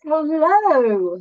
Hello.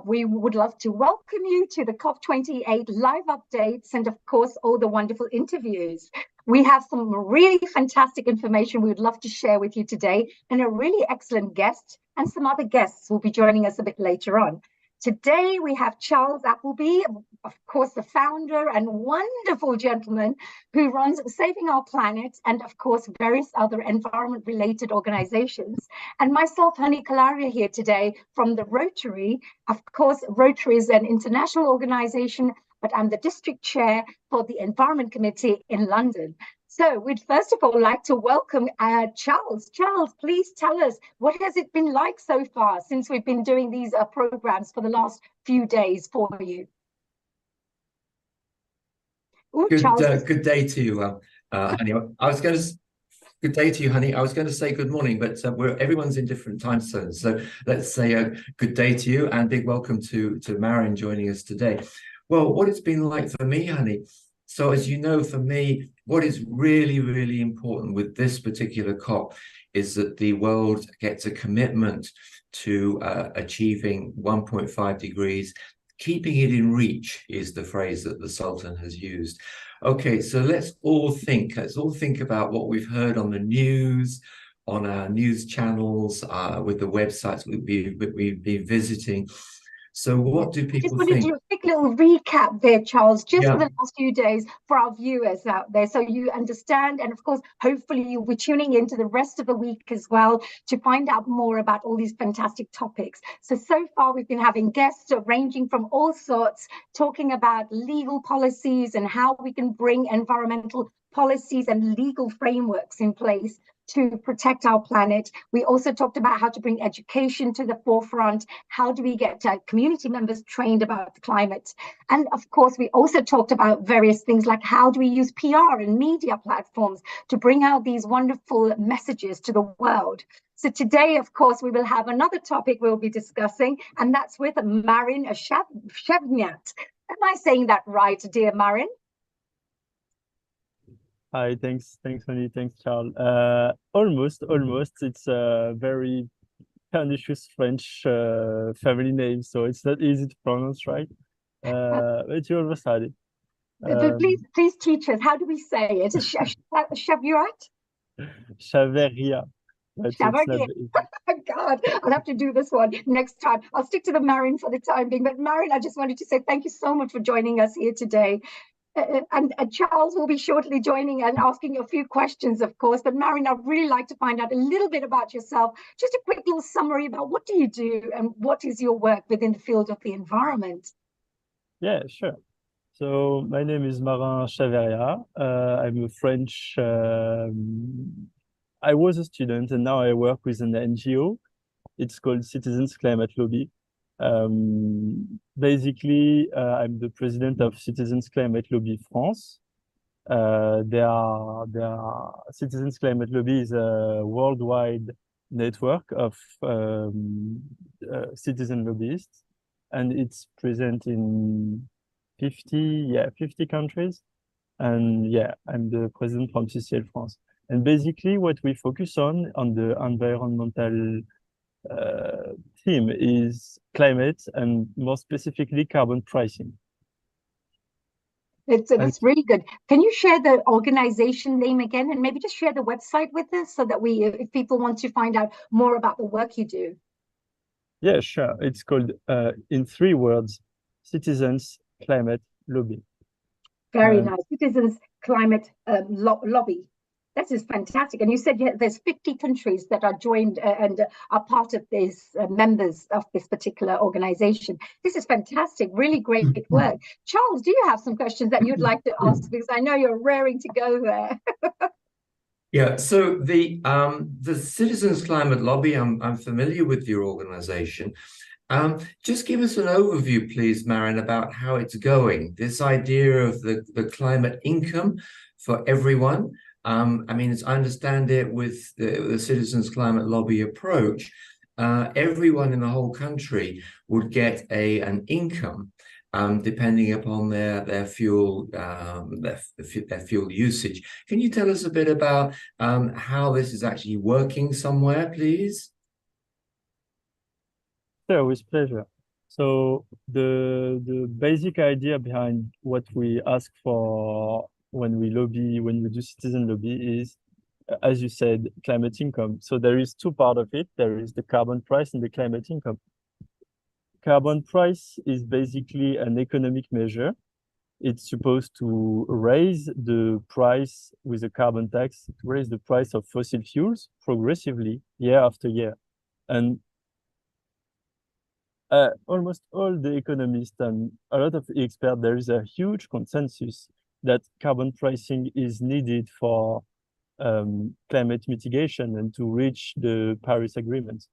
We would love to welcome you to the COP28 live updates and, of course, all the wonderful interviews. We have some really fantastic information we would love to share with you today, and a really excellent guest, and some other guests will be joining us a bit later on. Today, we have Charles Appleby, of course, the founder and wonderful gentleman who runs Saving Our Planet and, of course, various other environment-related organizations. And myself, Hani Kalaria, here today from the Rotary. Of course, Rotary is an international organization, but I'm the district chair for the Environment Committee in London. So we'd first of all like to welcome Charles. Charles, please tell us, what has it been like so far since we've been doing these programs for the last few days for you? Ooh, good day to you, Honey. Good day to you, Honey. I was going to say good morning, but everyone's in different time zones. So let's say a good day to you and big welcome to Marion joining us today. Well, what it's been like for me, Honey. So as you know, for me, what is really, really important with this particular COP is that the world gets a commitment to achieving 1.5 degrees. Keeping it in reach is the phrase that the Sultan has used. Okay, so let's all think about what we've heard on the news, on our news channels, with the websites we've been visiting. So what do people think? Just wanted to do a quick little recap there, Charles, just for the last few days for our viewers out there, so you understand. And of course, hopefully you'll be tuning into the rest of the week as well to find out more about all these fantastic topics. So far we've been having guests ranging from all sorts, talking about legal policies and how we can bring environmental policies and legal frameworks in place to protect our planet. We also talked about how to bring education to the forefront. How do we get community members trained about the climate? And of course, we also talked about various things like how do we use PR and media platforms to bring out these wonderful messages to the world. So today, of course, we will have another topic we'll be discussing, and that's with Marin Shevnyat. Am I saying that right, dear Marin? Hi, thanks, Honey, thanks, Charles. Almost. It's a very pernicious French family name, so it's not easy to pronounce, right? But you almost had it. Please teach us. How do we say it? Shavuot? Shaveria. God, I'll have to do this one next time. I'll stick to the Marin for the time being. But Marin, I just wanted to say thank you so much for joining us here today. And Charles will be shortly joining and asking a few questions, of course. But Marin, I'd really like to find out a little bit about yourself. Just a quick little summary about what do you do and what is your work within the field of the environment? Yeah, sure. So my name is Marin Chaveria. I'm a French. I was a student and now I work with an NGO. It's called Citizens Climate Lobby. Basically, I'm the president of Citizens Climate Lobby France. Citizens Climate Lobby is a worldwide network of citizen lobbyists, and it's present in 50 countries. And yeah, I'm the president from CCL France. And basically, what we focus on the environmental theme is climate and more specifically carbon pricing. That's really good. Can you share the organization name again and maybe just share the website with us so that if people want to find out more about the work you do? Yeah, sure. It's called, in 3 words, Citizens Climate Lobby. Very nice. Citizens Climate Lobby. This is fantastic. And you said there's 50 countries that are joined and are part of these members of this particular organization. This is fantastic. Really great work. Charles, do you have some questions that you'd like to ask? Because I know you're raring to go there. Yeah, so the Citizens Climate Lobby, I'm familiar with your organization. Just give us an overview, please, Marin, about how it's going. This idea of the climate income for everyone. I mean, as I understand it, with the Citizens Climate Lobby approach, everyone in the whole country would get an income depending upon their fuel fuel usage. Can you tell us a bit about how this is actually working somewhere, please? Sure, with pleasure. So the basic idea behind what we ask for when we lobby, when we do citizen lobby is, as you said, climate income. So there is two parts of it. There is the carbon price and the climate income. Carbon price is basically an economic measure. It's supposed to raise the price with a carbon tax, to raise the price of fossil fuels progressively year after year. And almost all the economists and a lot of experts, there is a huge consensus that carbon pricing is needed for climate mitigation and to reach the Paris Agreement.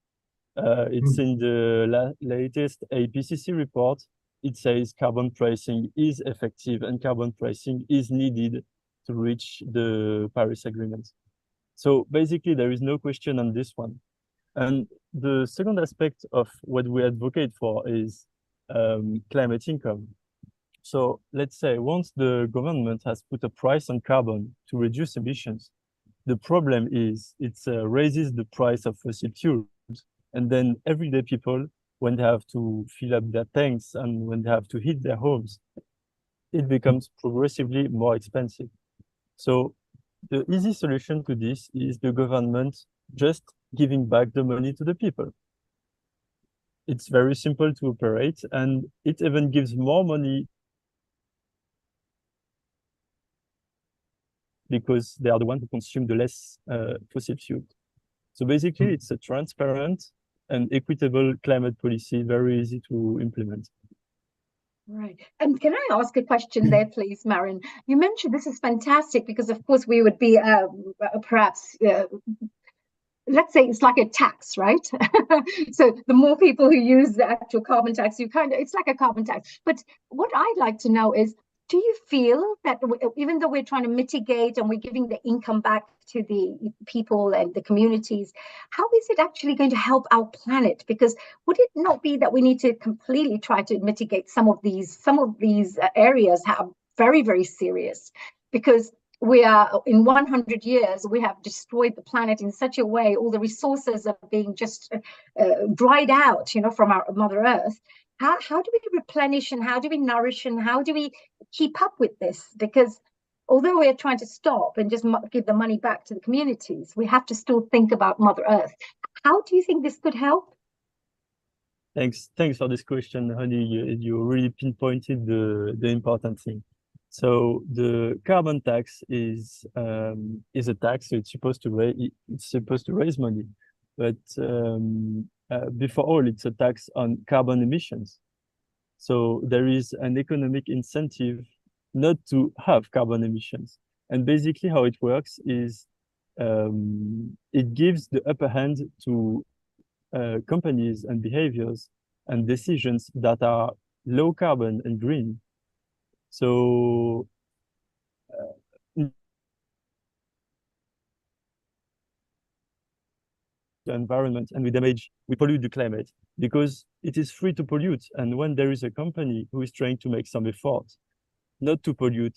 It's in the latest IPCC report. It says carbon pricing is effective and carbon pricing is needed to reach the Paris Agreement. So basically, there is no question on this one. And the second aspect of what we advocate for is climate income. So let's say once the government has put a price on carbon to reduce emissions, the problem is it raises the price of fossil fuels. And then everyday people, when they have to fill up their tanks and when they have to heat their homes, it becomes progressively more expensive. So the easy solution to this is the government just giving back the money to the people. It's very simple to operate, and it even gives more money because they are the ones who consume the less fossil fuel. So basically, it's a transparent and equitable climate policy, very easy to implement. Right. And can I ask a question there, please, Marin? You mentioned this is fantastic because, of course, we would be perhaps, let's say it's like a tax, right? So the more people who use the actual carbon tax, it's like a carbon tax. But what I'd like to know is, do you feel that even though we're trying to mitigate and we're giving the income back to the people and the communities, how is it actually going to help our planet? Because would it not be that we need to completely try to mitigate some of these areas are very, very serious? Because we are in 100 years, we have destroyed the planet in such a way, all the resources are being just dried out, from our Mother Earth. How do we replenish and how do we nourish and how do we keep up with this? Because although we're trying to stop and just give the money back to the communities, we have to still think about Mother Earth. How do you think this could help? Thanks for this question, honey. You really pinpointed the important thing. So the carbon tax is a tax. So it's supposed to raise money, but before all, it's a tax on carbon emissions. So there is an economic incentive not to have carbon emissions. And basically how it works is it gives the upper hand to companies and behaviors and decisions that are low carbon and green. So the environment and we pollute the climate because it is free to pollute. And when there is a company who is trying to make some effort not to pollute,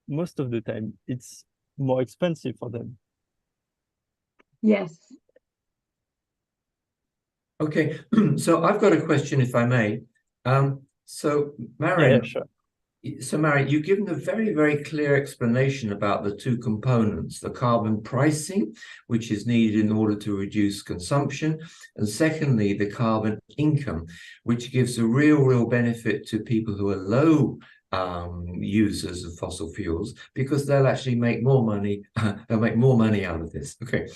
most of the time it's more expensive for them. Yes. Okay, so I've got a question, if I may. So Marin, yeah, sure. So Mary, you've given a very, very clear explanation about the two components, the carbon pricing, which is needed in order to reduce consumption, and secondly, the carbon income, which gives a real benefit to people who are low users of fossil fuels, because they'll actually make more money, they'll make more money out of this. Okay,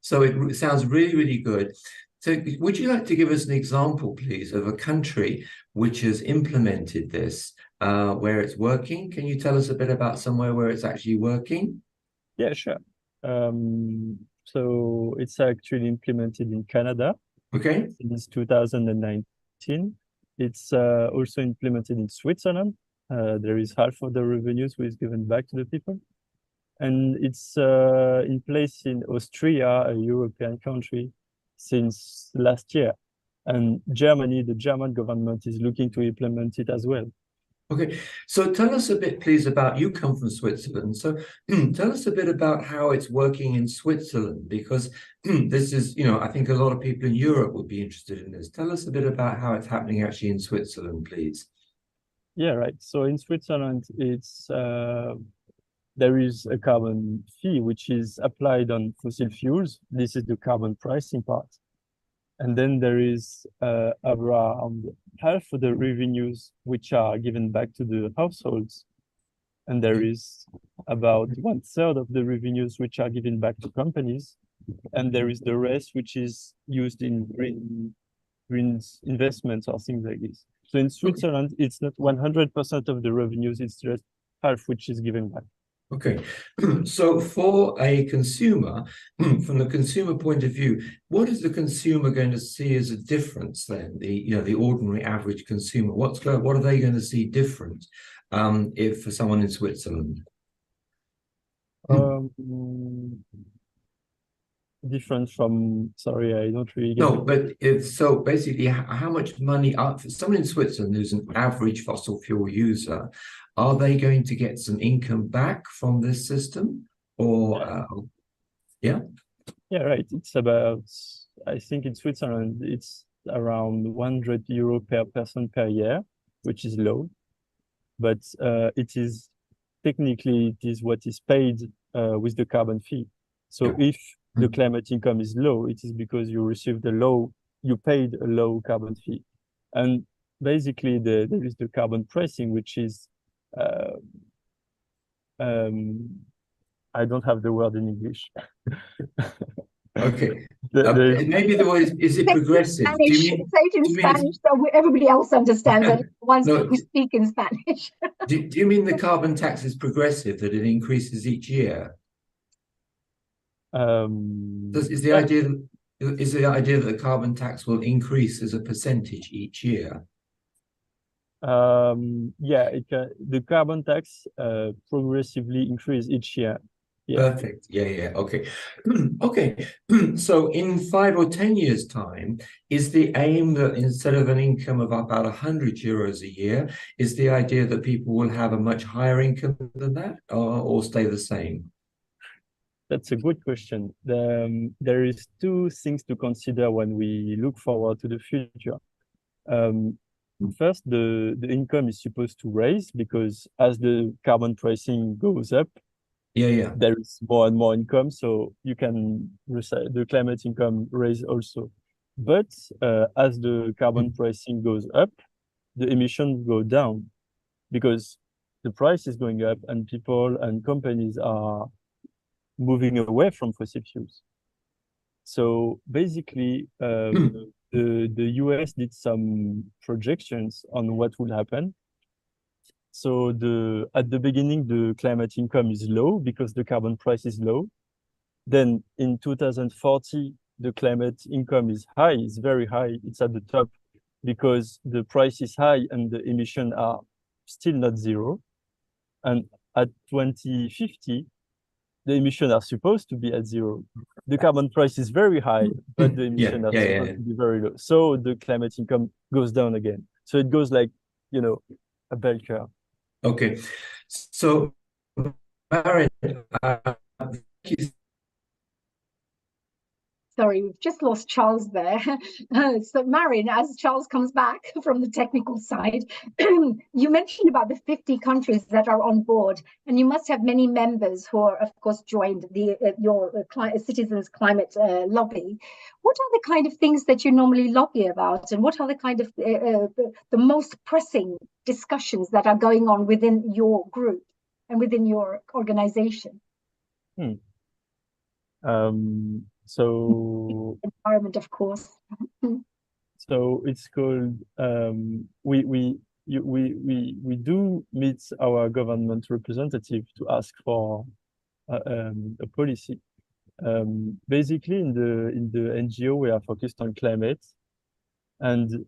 so it sounds really good. So would you like to give us an example, please, of a country which has implemented this, where it's working? Can you tell us a bit about somewhere where it's actually working? Yeah, sure. So it's actually implemented in Canada. Okay. Since 2019. It's also implemented in Switzerland. There is half of the revenues which is given back to the people. And it's in place in Austria, a European country, since last year. And Germany, the German government is looking to implement it as well. Okay, so tell us a bit, please, about, you come from Switzerland. So tell us a bit about how it's working in Switzerland, because this is, I think a lot of people in Europe would be interested in this. Tell us a bit about how it's happening actually in Switzerland, please. Yeah, right. So in Switzerland, there is a carbon fee which is applied on fossil fuels. This is the carbon pricing part. And then there is around half of the revenues which are given back to the households. And there is about 1/3 of the revenues which are given back to companies. And there is the rest which is used in green investments or things like this. So in Switzerland, it's not 100% of the revenues, it's just half which is given back. Okay, so for a consumer, from the consumer point of view, what is the consumer going to see as a difference then? The ordinary average consumer, what are they going to see different if for someone in Switzerland? Different from, sorry, I don't really get No, but so basically, how much money for someone in Switzerland who's an average fossil fuel user, are they going to get some income back from this system? Or yeah? Yeah, right. It's about, I think in Switzerland, it's around €100 per person per year, which is low. But it is technically, it is what is paid with the carbon fee. So if the climate income is low, it is because you received you paid a low carbon fee. And basically there is the carbon pricing, which is, I don't have the word in English. Okay. Maybe the word is it progressive? Spanish. Say it in Spanish so everybody else understands it. Once we speak in Spanish. Do you mean the carbon tax is progressive, that it increases each year? Is the idea that the carbon tax will increase as a percentage each year? Yeah, the carbon tax progressively increase each year. Yeah. Perfect. Yeah. Okay. Okay. So in 5 or 10 years' time, is the aim that instead of an income of about €100 a year, is the idea that people will have a much higher income than that, or stay the same? That's a good question. There is two things to consider when we look forward to the future. First, the income is supposed to raise because as the carbon pricing goes up, there is more and more income, so you can the climate income raise also. But as the carbon pricing goes up, the emissions go down because the price is going up and people and companies are moving away from fossil fuels. So basically, the US did some projections on what will happen. So at the beginning, the climate income is low because the carbon price is low. Then in 2040, the climate income is high, it's very high, it's at the top because the price is high and the emissions are still not zero. And at 2050, the emissions are supposed to be at zero. The carbon price is very high, but the emissions are supposed to be very low. So the climate income goes down again. So it goes like, a bell curve. Okay. So, Marin, Sorry, we've just lost Charles there. So Marin, as Charles comes back from the technical side, you mentioned about the 50 countries that are on board, and you must have many members who are, of course, joined your citizens' climate lobby. What are the kind of things that you normally lobby about, and what are the kind of the most pressing discussions that are going on within your group and within your organization? So environment, of course. So it's called we do meet our government representative to ask for a policy. Basically, in the NGO, we are focused on climate, and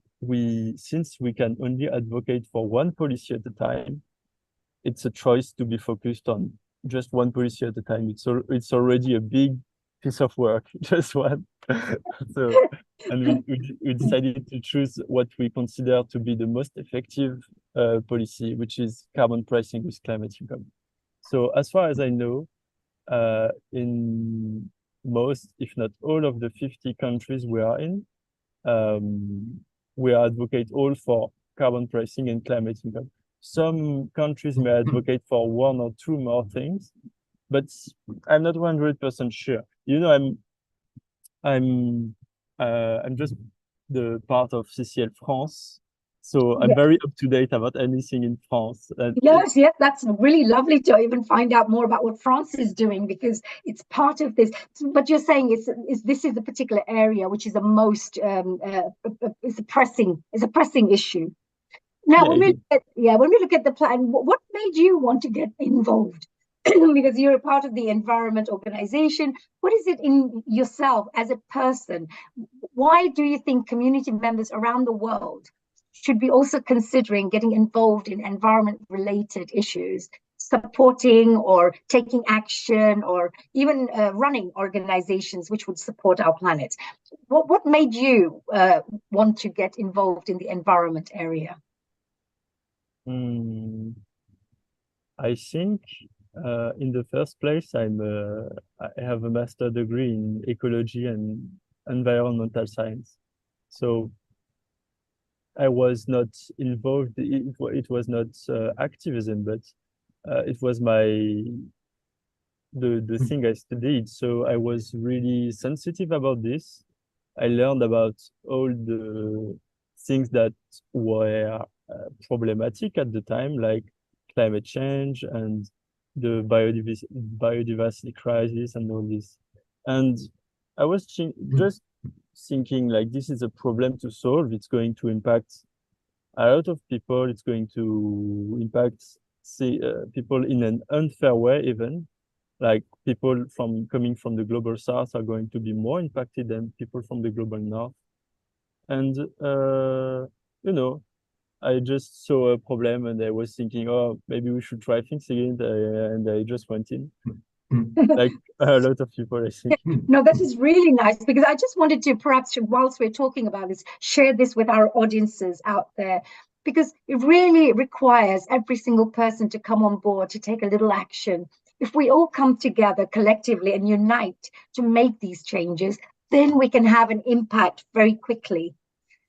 since we can only advocate for one policy at a time, it's a choice to be focused on just one policy at a time. It's already a big piece of work, just one. So, and we decided to choose what we consider to be the most effective policy, which is carbon pricing with climate income. So as far as I know, in most, if not all of the 50 countries we are in, we advocate all for carbon pricing and climate income. Some countries may advocate for one or two more things, but I'm not 100% sure. You know, I'm just the part of CCL France, so I'm very up to date about anything in France. Yes, that's really lovely to even find out more about what France is doing, because it's part of this. But you're saying this is a particular area which is the most is a pressing issue. Now, when we look at the plan, what made you want to get involved? Because you're a part of the environment organization. What is it in yourself as a person? Why do you think community members around the world should be also considering getting involved in environment-related issues, supporting or taking action, or even running organizations which would support our planet? What made you want to get involved in the environment area? I think in the first place, I have a master degree in ecology and environmental science. So I was not involved, it was not activism, but it was the thing I studied. So I was really sensitive about this. I learned about all the things that were problematic at the time, like climate change and the biodiversity crisis and all this. And I was just thinking, like, this is a problem to solve. It's going to impact a lot of people. It's going to impact people in an unfair way, even. Like, people coming from the global south are going to be more impacted than people from the global north. And, you know, I just saw a problem and I was thinking, oh, maybe we should try things again. And I just went in. Like a lot of people, I think. No, that is really nice, because I just wanted to, perhaps whilst we're talking about this, share this with our audiences out there, because it really requires every single person to come on board, to take a little action. If we all come together collectively and unite to make these changes, then we can have an impact very quickly.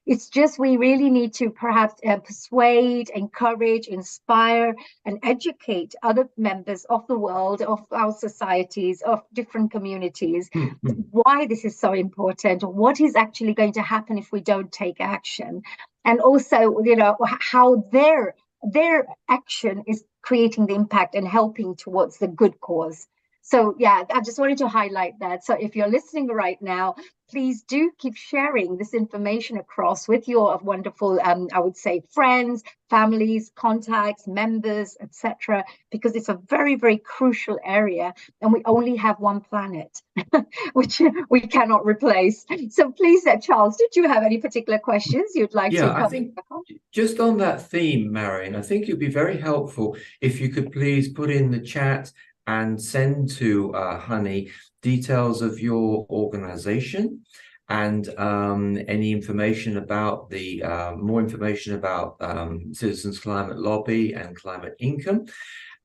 It's just we really need to perhaps persuade, encourage, inspire, and educate other members of the world, of our societies, of different communities, why this is so important, what is actually going to happen if we don't take action, and also, you know, how their action is creating the impact and helping towards the good cause. So yeah, I just wanted to highlight that. So if you're listening right now, please do keep sharing this information across with your wonderful, I would say, friends, families, contacts, members, etc., because it's a very, very crucial area, and we only have one planet, which we cannot replace. So please, Charles, did you have any particular questions you'd like to cover? I think just on that theme, Marion, I think it'd be very helpful if you could please put in the chat and send to Honey details of your organization and any information about the more information about Citizens Climate Lobby and climate income.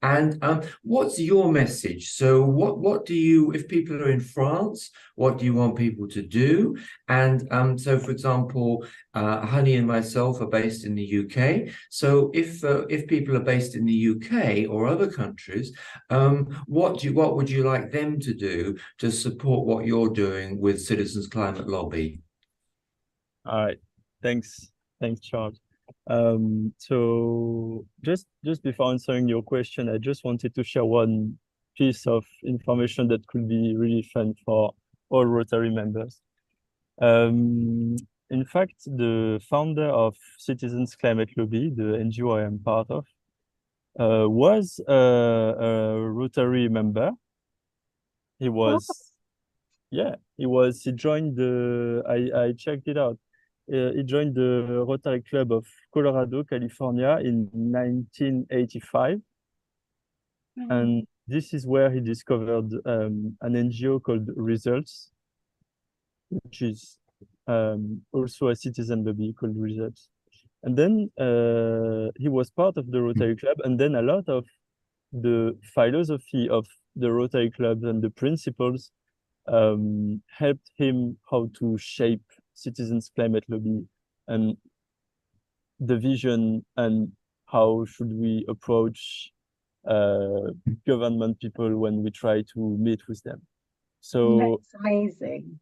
And what's your message? So what do you, if people are in France, what do you want people to do? And so, for example, Honey and myself are based in the UK. So if people are based in the UK or other countries, what would you like them to do to support what you're doing with Citizens Climate Lobby? All right, thanks, Charles. So just before answering your question, I just wanted to share one piece of information that could be really fun for all Rotary members. In fact, the founder of Citizens Climate Lobby, the NGO I am part of, was a Rotary member. He was, he joined I checked it out. He joined the Rotary Club of Colorado, California in 1985. And this is where he discovered an NGO called Results, which is also a citizen lobby called Results. And then he was part of the Rotary Club, and then a lot of the philosophy of the Rotary Club and the principles helped him how to shape citizens' climate lobby and the vision and how should we approach government people when we try to meet with them. So that's amazing.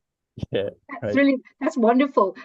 yeah, That's really, that's wonderful.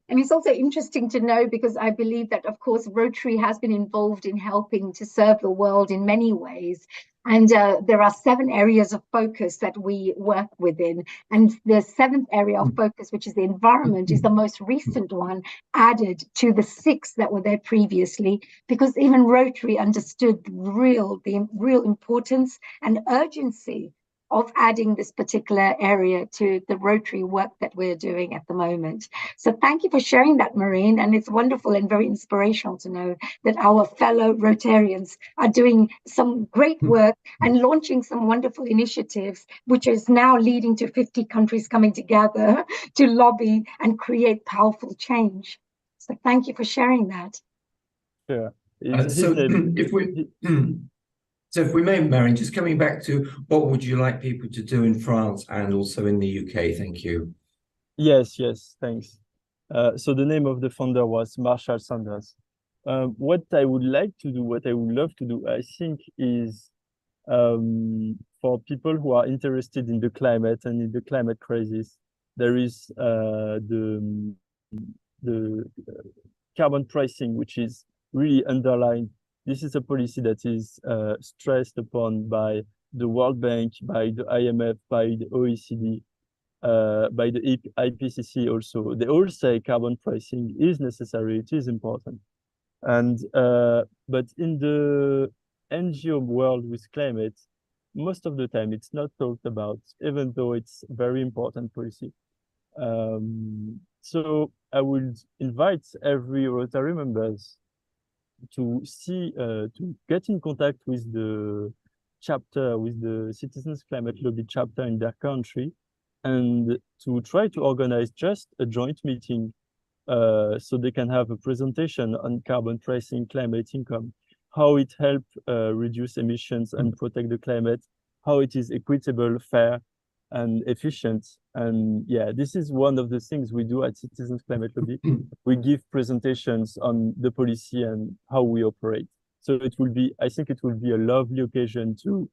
And it's also interesting to know, because I believe that, of course, Rotary has been involved in helping to serve the world in many ways. And there are 7 areas of focus that we work within. And the 7th area of focus, which is the environment, is the most recent one added to the 6 that were there previously, because even Rotary understood the real importance and urgency of adding this particular area to the Rotary work that we're doing at the moment. So thank you for sharing that, Maureen. And it's wonderful and very inspirational to know that our fellow Rotarians are doing some great work and launching some wonderful initiatives, which is now leading to 50 countries coming together to lobby and create powerful change. So thank you for sharing that. Yeah. So if we may, Marion, just coming back to what would you like people to do in France and also in the UK? Thank you. Yes, thanks. So the name of the founder was Marshall Sanders. What I would like to do, what I would love to do, I think, is for people who are interested in the climate and in the climate crisis, there is the carbon pricing, which is really underlined. This is a policy that is stressed upon by the World Bank, by the IMF, by the OECD, by the IPCC also. They all say carbon pricing is necessary, it is important. And but in the NGO world with climate, most of the time it's not talked about, even though it's a very important policy. So I would invite every Rotary members to get in contact with the chapter, with the Citizens Climate Lobby chapter in their country, and to try to organize just a joint meeting so they can have a presentation on carbon pricing, climate income, how it helps reduce emissions and protect the climate, how it is equitable, fair, and efficient. And yeah, this is one of the things we do at Citizens Climate Lobby. We give presentations on the policy and how we operate. So it will be, I think it will be a lovely occasion to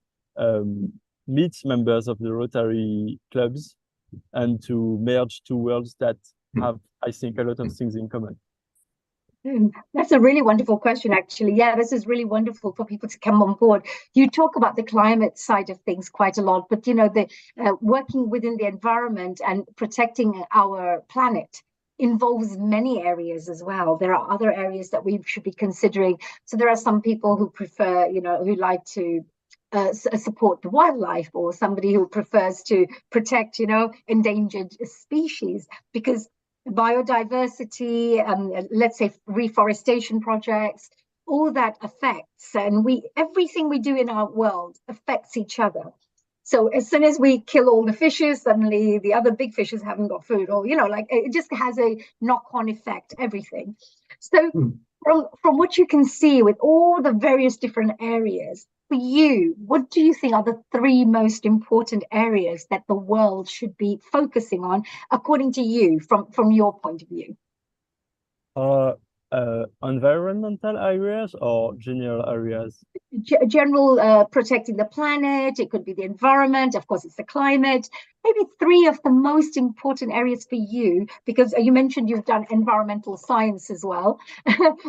meet members of the Rotary clubs and to merge 2 worlds that have, I think, a lot of things in common. That's a really wonderful question, actually. Yeah, this is really wonderful for people to come on board. You talk about the climate side of things quite a lot, but, you know, the working within the environment and protecting our planet involves many areas as well. There are other areas that we should be considering. So there are some people who prefer, you know, who like to support the wildlife, or somebody who prefers to protect, you know, endangered species, because biodiversity, let's say reforestation projects, all that affects, and everything we do in our world affects each other. So as soon as we kill all the fishes, suddenly the other big fishes haven't got food, or, you know, like it just has a knock-on effect, everything. So from what you can see with all the various different areas, for you, what do you think are the 3 most important areas that the world should be focusing on, according to you, from your point of view? Environmental areas or general areas? General, protecting the planet. It could be the environment. Of course, it's the climate. Maybe 3 of the most important areas for you, because you mentioned you've done environmental science as well.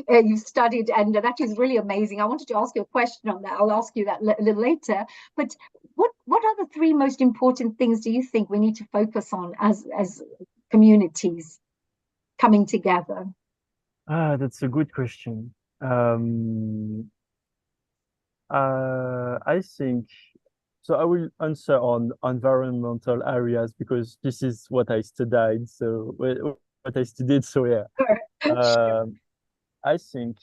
You've studied, and that is really amazing. I wanted to ask you a question on that. I'll ask you that a little later. But what are the 3 most important things do you think we need to focus on as communities coming together? That's a good question. I think, so I will answer on environmental areas because this is what I studied. So what I studied. So yeah, I think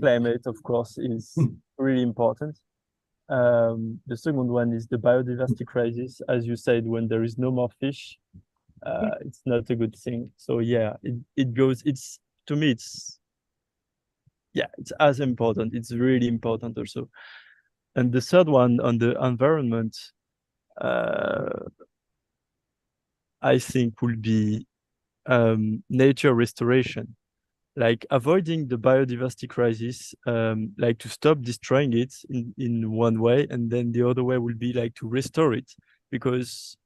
climate, of course, is really important. The second one is the biodiversity crisis. As you said, when there is no more fish, it's not a good thing. So yeah, it's to me, it's as important. It's really important also. And the third one on the environment, I think will be nature restoration, like avoiding the biodiversity crisis, like to stop destroying it in one way, and then the other way will be like to restore it, because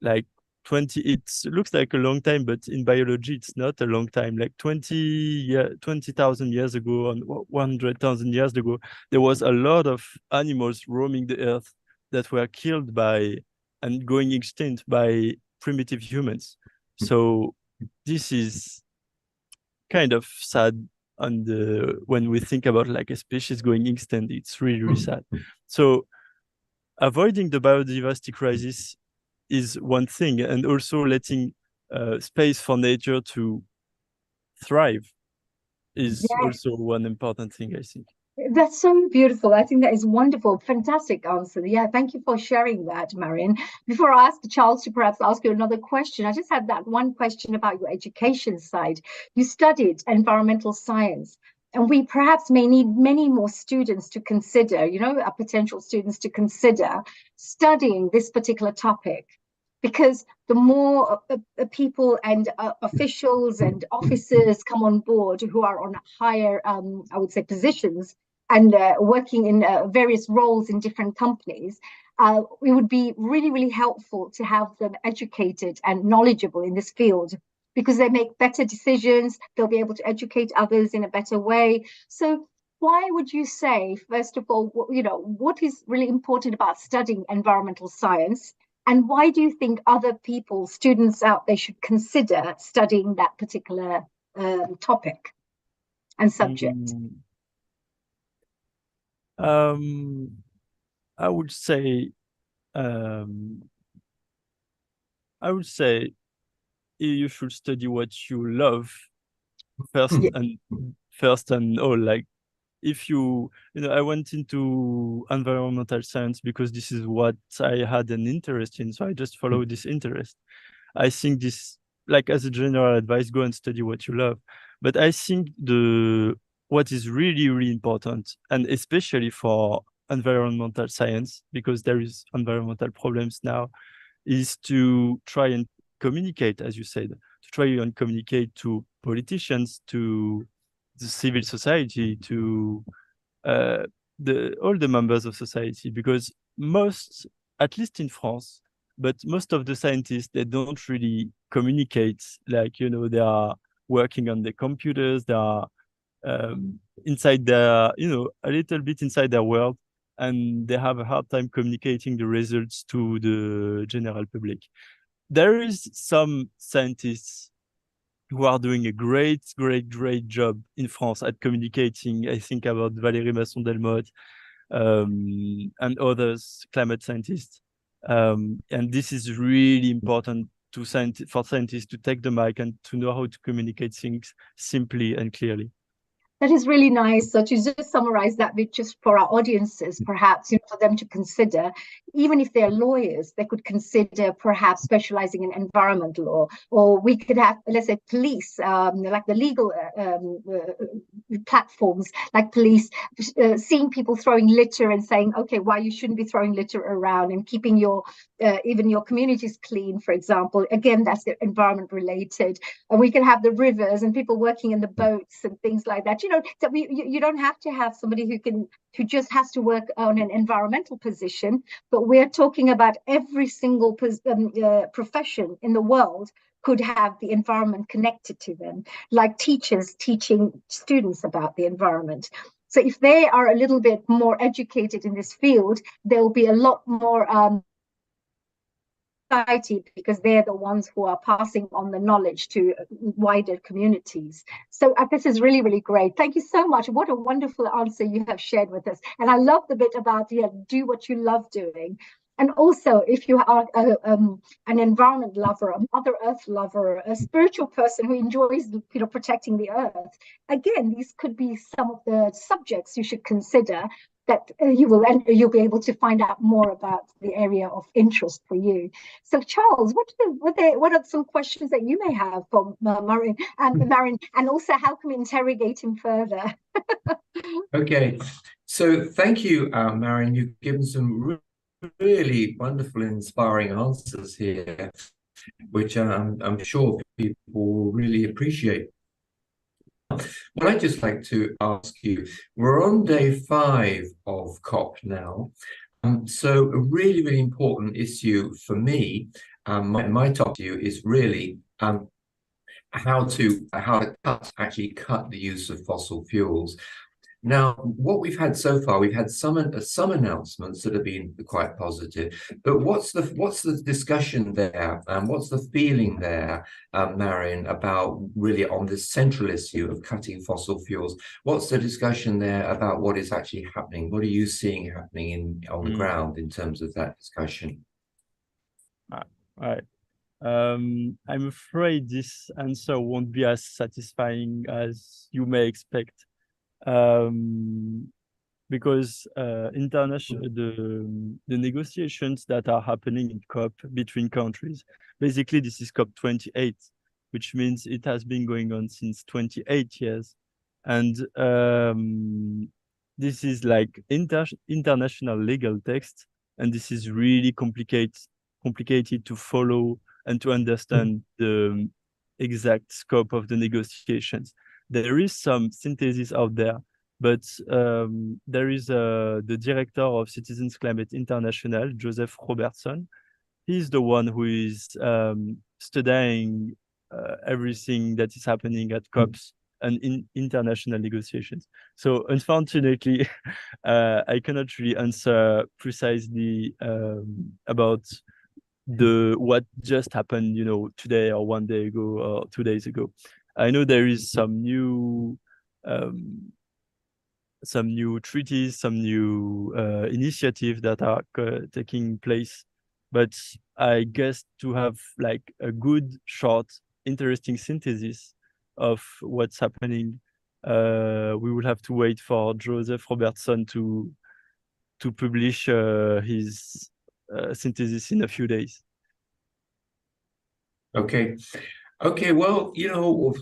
like 20, it looks like a long time, but in biology it's not a long time. Like 20,000 years ago and 100,000 years ago, there was a lot of animals roaming the earth that were killed by and going extinct by primitive humans. So this is kind of sad on when we think about like a species going extinct. It's really, really sad. So avoiding the biodiversity crisis is one thing, and also letting space for nature to thrive is also one important thing, I think. That's so beautiful. I think that is wonderful. Fantastic answer. Yeah, thank you for sharing that, Marion. Before I ask Charles to perhaps ask you another question, I just had that one question about your education side. You studied environmental science, and we perhaps may need many more students to consider, potential students to consider studying this particular topic. Because the more people and officials and officers come on board who are on higher, I would say, positions and working in various roles in different companies, it would be really, really helpful to have them educated and knowledgeable in this field, because they make better decisions. They'll be able to educate others in a better way. So why would you say, first of all, what is really important about studying environmental science? And why do you think other people, students out there, should consider studying that particular topic and subject? I would say you should study what you love first and all. Like, if I went into environmental science because this is what I had an interest in, so I just followed this interest. I think this, like, as a general advice, go and study what you love. But I think what is really, really important, and especially for environmental science, because there is environmental problems now, is to try and communicate, as you said, to try and communicate to politicians, to the civil society, to all the members of society, because most, at least in France, but most of the scientists, they don't really communicate. Like, they are working on the computers, they are inside their, a little bit inside their world, and they have a hard time communicating the results to the general public. There is some scientists who are doing a great job in France at communicating. I think about Valérie Masson-Delmotte and others, climate scientists. And this is really important for scientists to take the mic and to know how to communicate things simply and clearly. That is really nice. So to just summarize that bit just for our audiences, perhaps, for them to consider, even if they're lawyers, they could consider perhaps specializing in environment law, or we could have, let's say, police, like the legal platforms, like police, seeing people throwing litter and saying, okay, why you shouldn't be throwing litter around, and keeping your even your communities clean, for example. Again, that's environment related. And we can have the rivers and people working in the boats and things like that. That you don't have to have somebody who just has to work on an environmental position, but we're talking about every single profession in the world could have the environment connected to them, like teachers teaching students about the environment. So if they are a little bit more educated in this field, there will be a lot more society, because they're the ones who are passing on the knowledge to wider communities. So this is really, really great. Thank you so much. What a wonderful answer you have shared with us. And I love the bit about do what you love doing. And also, if you are an environment lover, a Mother Earth lover, a spiritual person who enjoys protecting the earth, again, these could be some of the subjects you should consider. that you'll be able to find out more about the area of interest for you. So, Charles, what are some questions that you may have for Marin, and also how can we interrogate him further? Okay, so thank you, Marin. You've given some really wonderful, inspiring answers here, which I'm sure people will really appreciate. What I'd just like to ask you, we're on day 5 of COP now. So a really, really important issue for me, my top issue is really how to actually cut the use of fossil fuels. Now, what we've had so far, we've had some announcements that have been quite positive, but what's the discussion there, and what's the feeling there, Marin, about really on this central issue of cutting fossil fuels? What's the discussion there about what is actually happening? What are you seeing happening on the ground in terms of that discussion? Right. I'm afraid this answer won't be as satisfying as you may expect. Because the negotiations that are happening in COP between countries, basically this is COP 28, which means it has been going on since 28 years. And this is like international legal text, and this is really complicated to follow and to understand the exact scope of the negotiations. There is some synthesis out there, but there is the director of Citizens Climate International, Joseph Robertson. He's the one who is studying everything that is happening at COPs and in international negotiations. So unfortunately, I cannot really answer precisely about what just happened, today or 1 day ago or 2 days ago. I know there is some new treaties, some new initiatives that are taking place, but I guess to have like a good, short, interesting synthesis of what's happening, we will have to wait for Joseph Robertson to publish his synthesis in a few days. Okay, well,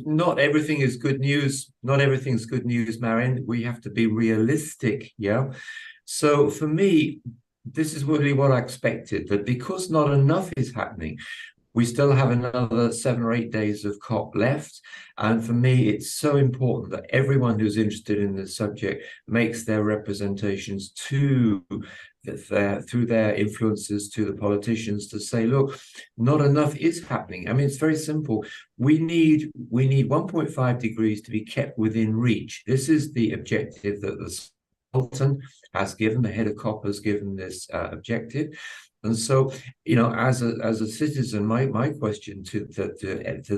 not everything is good news. Not everything's good news, Marin. We have to be realistic, yeah? So for me, this is really what I expected, that because not enough is happening, we still have another 7 or 8 days of COP left. And for me, it's so important that everyone who's interested in the subject makes their representations through their influences to the politicians to say, look, not enough is happening. I mean, it's very simple. We need 1.5 degrees to be kept within reach. This is the objective that the Sultan has given, the head of COP has given this objective. And so, as a citizen, my question to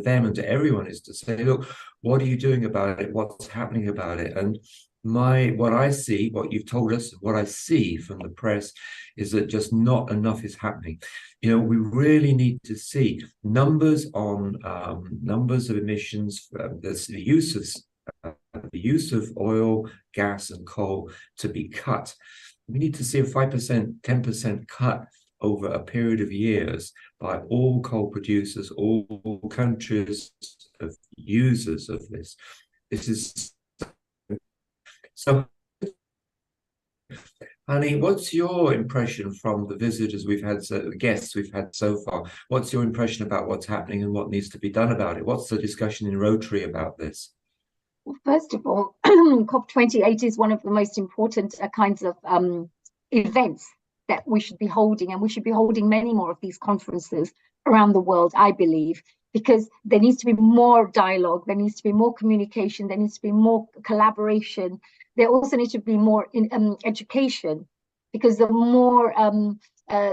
them and to everyone is to say, look, what are you doing about it? What's happening about it? And what I see, what you've told us, what I see from the press is that just not enough is happening. We really need to see numbers of emissions, the use of oil, gas, and coal to be cut. We need to see a 5%, 10% cut over a period of years by all coal producers, all countries of users of this. This is so. Honey, what's your impression from the visitors we've had, the guests we've had so far? What's your impression about what's happening and what needs to be done about it? What's the discussion in Rotary about this? Well, first of all, COP28 is one of the most important kinds of events that we should be holding, and we should be holding many more of these conferences around the world, I believe, because there needs to be more dialogue, there needs to be more communication, there needs to be more collaboration. There also needs to be more education, because the more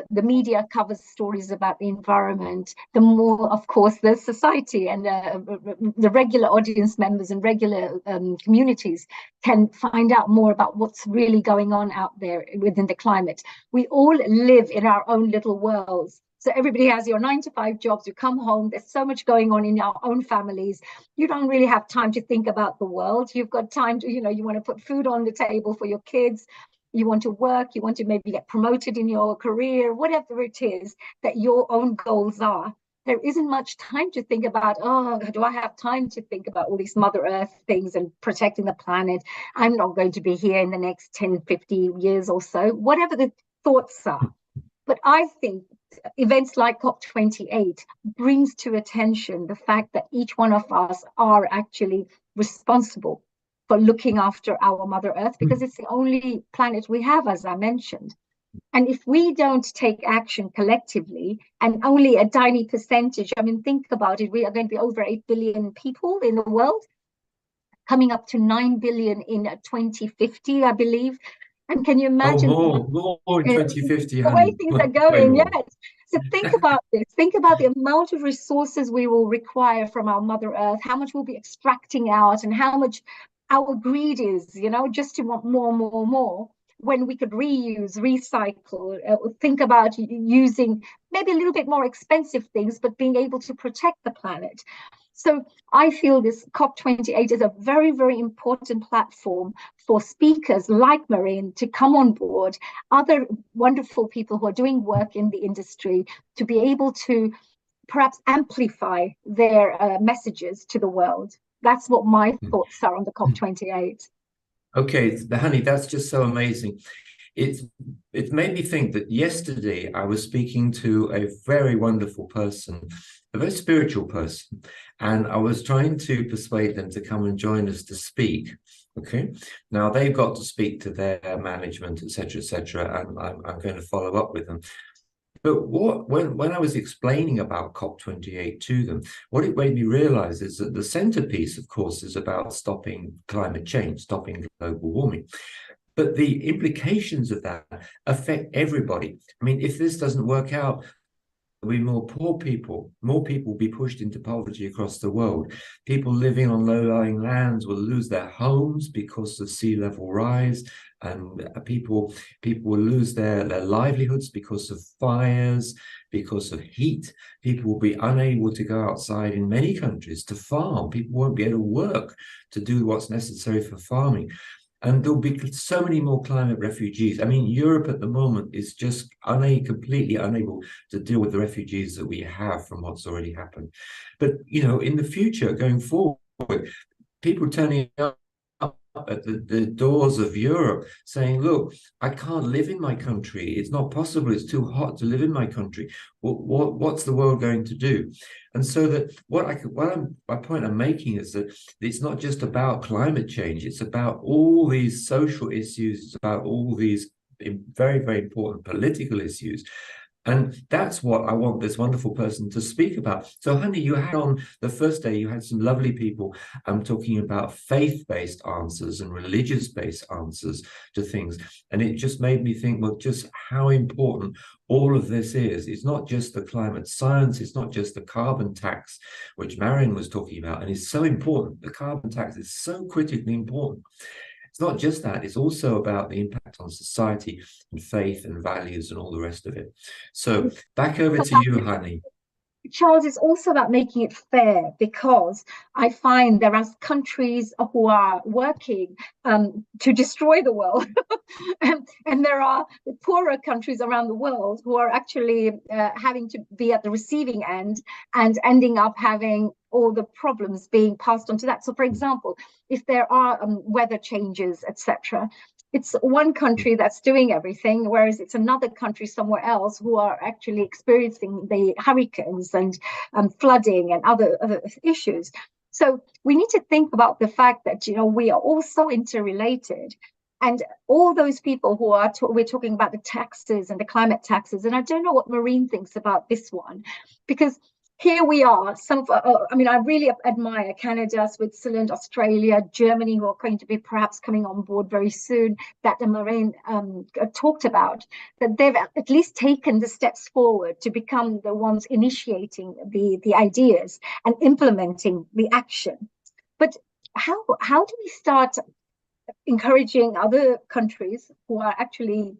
the media covers stories about the environment, the more, of course, the society and the regular audience members and regular communities can find out more about what's really going on out there within the climate. We all live in our own little worlds. So everybody has your 9-to-5 jobs, you come home, there's so much going on in our own families. You don't really have time to think about the world. You've got time to, you want to put food on the table for your kids. you want to work, you want to maybe get promoted in your career, whatever it is that your own goals are. There isn't much time to think about, oh, do I have time to think about all these Mother Earth things and protecting the planet? I'm not going to be here in the next 10, 50 years or so, whatever the thoughts are. But I think events like COP28 brings to attention the fact that each one of us are actually responsible for looking after our Mother Earth, because it's the only planet we have, as I mentioned. And if we don't take action collectively, and only a tiny percentage, I mean, think about it, we are going to be over 8 billion people in the world, coming up to 9 billion in 2050, I believe. And can you imagine? More in 2050, the way things are going, yes. So think about this. Think about the amount of resources we will require from our Mother Earth, how much we'll be extracting out, and how much our greed is, just to want more, when we could reuse, recycle, think about using maybe a little bit more expensive things, but being able to protect the planet. So I feel this COP28 is a very, very important platform for speakers like Marine to come on board, other wonderful people who are doing work in the industry, to be able to perhaps amplify their messages to the world. That's what my thoughts are on the COP28. Okay, honey, that's just so amazing. It made me think that yesterday I was speaking to a very wonderful person, a very spiritual person, and I was trying to persuade them to come and join us to speak. Okay, now they've got to speak to their management, etc., and I'm going to follow up with them. But when I was explaining about COP28 to them, what it made me realize is that the centerpiece, of course, is about stopping climate change, stopping global warming. But the implications of that affect everybody. I mean, if this doesn't work out, there'll be more poor people. More people will be pushed into poverty across the world. People living on low-lying lands will lose their homes because of sea level rise, and people will lose their livelihoods because of fires, because of heat. People will be unable to go outside in many countries to farm. People won't be able to work to do what's necessary for farming. And there'll be so many more climate refugees. I mean, Europe at the moment is just completely unable to deal with the refugees that we have from what's already happened. But, in the future, going forward, people turning up at the doors of Europe saying, look, I can't live in my country. It's not possible. It's too hot to live in my country. What's the world going to do? And so that my point I'm making is that it's not just about climate change. It's about all these social issues. It's about all these very, very important political issues. And that's what I want this wonderful person to speak about. So, honey, you had on the first day, you had some lovely people talking about faith-based answers and religious-based answers to things. And it just made me think, well, just how important all of this is. It's not just the climate science. It's not just the carbon tax, which Marion was talking about. And it's so important. The carbon tax is so critically important. It's not just that, it's also about the impact on society and faith and values and all the rest of it. So back over to you, honey. Charles, it's also about making it fair, because I find there are countries who are working to destroy the world, and there are poorer countries around the world who are actually having to be at the receiving end and ending up having all the problems being passed on to that. So, for example, if there are weather changes, etc., it's one country that's doing everything, whereas it's another country somewhere else who are actually experiencing the hurricanes and flooding and other issues. So we need to think about the fact that, we are all so interrelated. And all those people who are, we're talking about the taxes and the climate taxes, and I don't know what Marine thinks about this one, because here we are. I really admire Canada, Switzerland, Australia, Germany, who are going to be perhaps coming on board very soon, that Marine talked about, that they've at least taken the steps forward to become the ones initiating the ideas and implementing the action. But how do we start encouraging other countries who are actually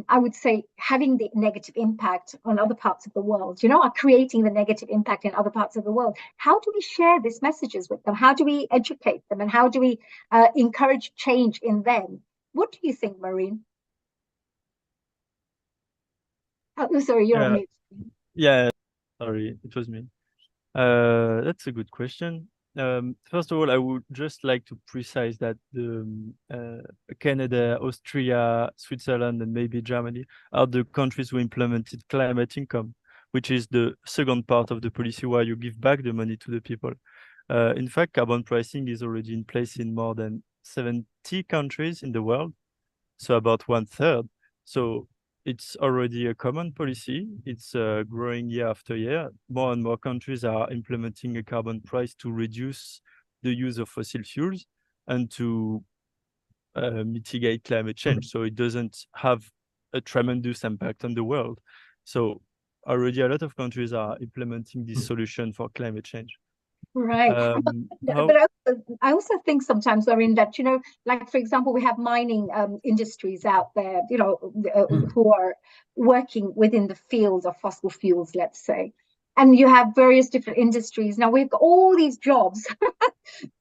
I would say having the negative impact on other parts of the world, are creating the negative impact in other parts of the world? How do we share these messages with them? How do we educate them? And how do we encourage change in them? What do you think, Maureen? Oh, sorry, you're on mute. Yeah, sorry, it was me. That's a good question. First of all, I would just like to precise that Canada, Austria, Switzerland, and maybe Germany are the countries who implemented climate income, which is the second part of the policy where you give back the money to the people. In fact, carbon pricing is already in place in more than 70 countries in the world, so about 1/3. So it's already a common policy. It's growing year after year. More and more countries are implementing a carbon price to reduce the use of fossil fuels and to mitigate climate change. So it doesn't have a tremendous impact on the world. So already a lot of countries are implementing this solution for climate change. Right. But I also think sometimes, Maureen, that, like, for example, we have mining industries out there, who are working within the fields of fossil fuels, let's say. And you have various different industries. Now we've got all these jobs,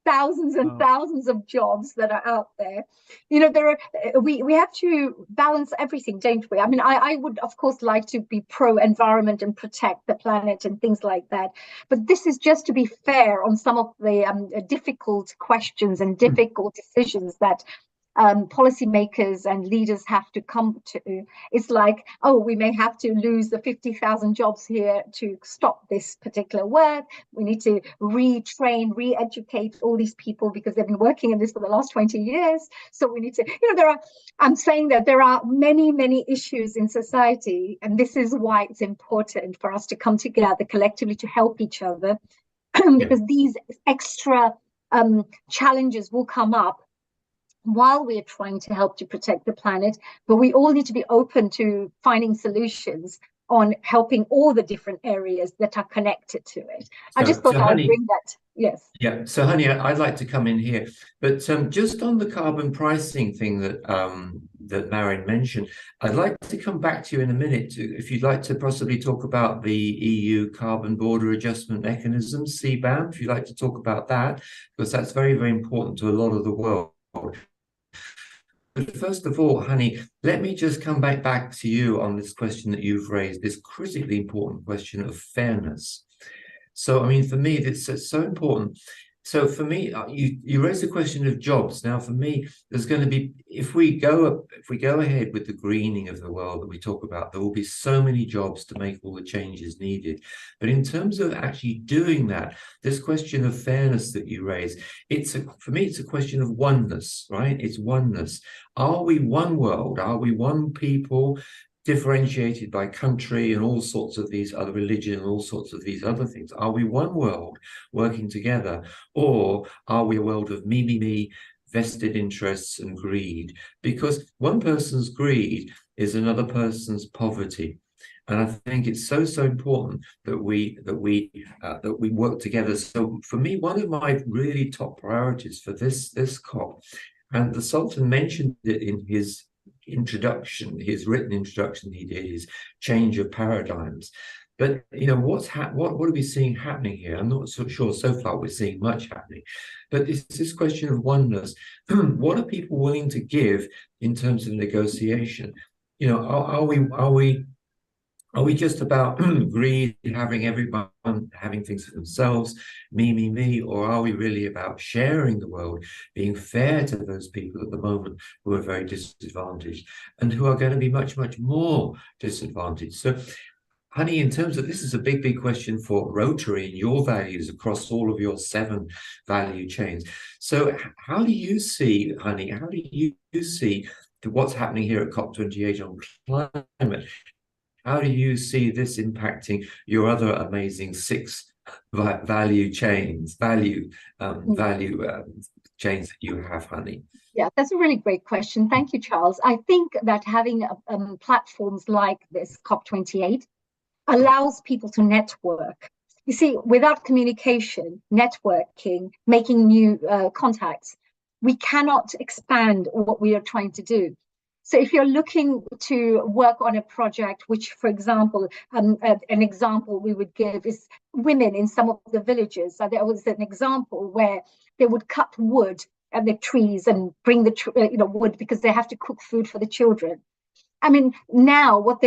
thousands and thousands of jobs that are out there. We have to balance everything, don't we? I mean, I would, of course, like to be pro-environment and protect the planet and things like that. But this is just to be fair on some of the difficult questions and difficult decisions that policymakers and leaders have to come to. It's like, oh, we may have to lose the 50,000 jobs here to stop this particular work. We need to retrain, re-educate all these people because they've been working in this for the last 20 years. So we need to, I'm saying that there are many, many issues in society, and this is why it's important for us to come together collectively to help each other, because these extra challenges will come up while we're trying to help to protect the planet, but we all need to be open to finding solutions on helping all the different areas that are connected to it. I just thought I'd bring that. Yes. Yeah. So, Honey, I'd like to come in here, but just on the carbon pricing thing that that Marin mentioned, I'd like to come back to you in a minute if you'd like to possibly talk about the EU Carbon Border Adjustment Mechanism, CBAM, if you'd like to talk about that, because that's very, very important to a lot of the world. But first of all, Honey, let me just come back to you on this question that you've raised, this critically important question of fairness. So, I mean, for me, it's so important. So for me, you raised the question of jobs. Now, for me, there's going to be, if we go ahead with the greening of the world that we talk about, there will be so many jobs to make all the changes needed. But in terms of actually doing that, this question of fairness that you raise, for me, it's a question of oneness, right? It's oneness. Are we one world? Are we one people? Differentiated by country and all sorts of these other religion and all sorts of these other things? Are we one world working together, or are we a world of me, vested interests and greed? Because one person's greed is another person's poverty. And I think it's so important that we work together. So for me, one of my really top priorities for this COP, and the Sultan mentioned it in his introduction, his written introduction he did, is change of paradigms. But what are we seeing happening here? I'm not so sure so far we're seeing much happening, but it's this question of oneness. What are people willing to give in terms of negotiation? Are we just about greed, having everyone having things for themselves, me, or are we really about sharing the world, being fair to those people at the moment who are very disadvantaged and who are going to be much, much more disadvantaged? So, Honey, in terms of, this is a big question for Rotary and your values across all of your 7 value chains. So how do you see, Honey, how do you see what's happening here at COP28 on climate? How do you see this impacting your other amazing 6 value chains that you have, Honey? Yeah, that's a really great question. Thank you, Charles. I think that having platforms like this COP28 allows people to network. You see, without communication, networking, making new contacts, we cannot expand what we are trying to do. So if you're looking to work on a project, which, for example, an example we would give is women in some of the villages. So there was an example where they would cut wood the trees and bring the wood, because they have to cook food for the children. I mean, now what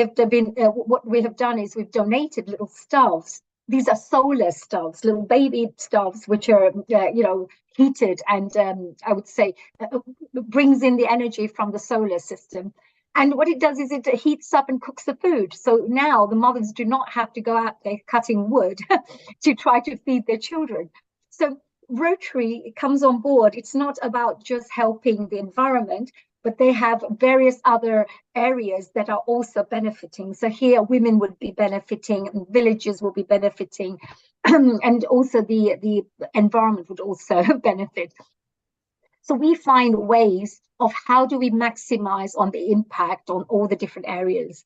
we have done is we've donated little stoves. These are solar stoves, little baby stoves, which are heated, and I would say brings in the energy from the solar system. And what it does is it heats up and cooks the food. So now the mothers do not have to go out there cutting wood to try to feed their children. So Rotary comes on board. It's not about just helping the environment, but they have various other areas that are also benefiting. So here women would be benefiting, and villages will be benefiting, and also the environment would also benefit. So we find ways of how do we maximize on the impact on all the different areas,